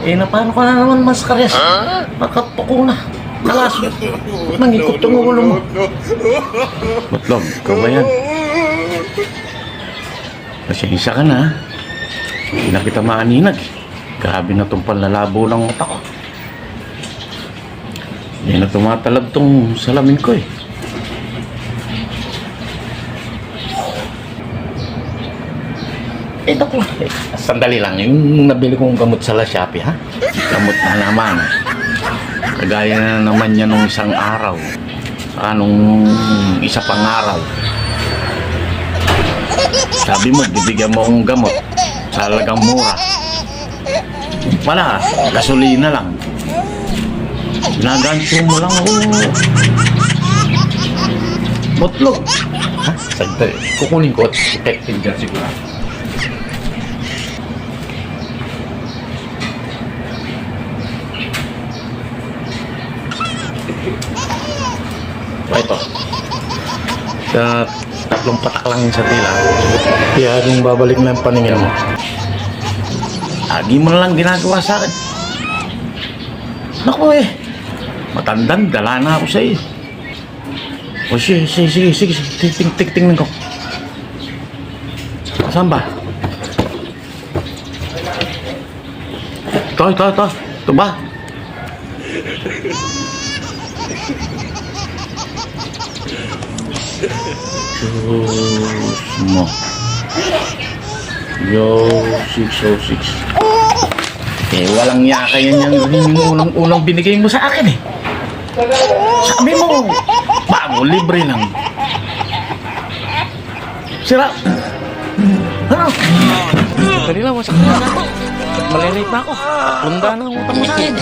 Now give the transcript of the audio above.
Eh, na paano ka na naman, Mas Karyas? Nakatuko na. Kalas. Nangikot yung ulo mo. Butlog, ikaw ba yan? Pasensya ka na, ha? Hindi na kita maaninag. Grabe na itong panlalabo ng mata ko. Hindi na tumatalab tong salamin ko, eh. Eh, naku, sandali lang. Yung nabili kong gamot sa La Shopee, ha? Gamot na naman. Kagaya na naman yan nung isang araw. Nung isa pang araw. Sabi mo, bibigyan mo akong gamot sa halagang mura. Wala, gasolina lang. Ginaganto mo lang, Butlog. Ha? Sandali. Kukunin ko at effective dyan siguro. Ito. Sa tatlong patak lang sa tila. Kaya nung babalik na ang paningin mo. Lagi mo na lang ginagawa sa akin. Naku eh. Matandang, dala na ako sa iyo. O sige. Tingnan ko. Saan ba? Ito. Ito ba? Diyos mo. Yo, 606. Eh, walang yaka yan yung unang binigay mo sa akin, eh. Sabi mo, bago, libre lang. Sira. Ano? Kanila, wasak na ako. Malilate na ako. Punta na ang utang mo sa akin.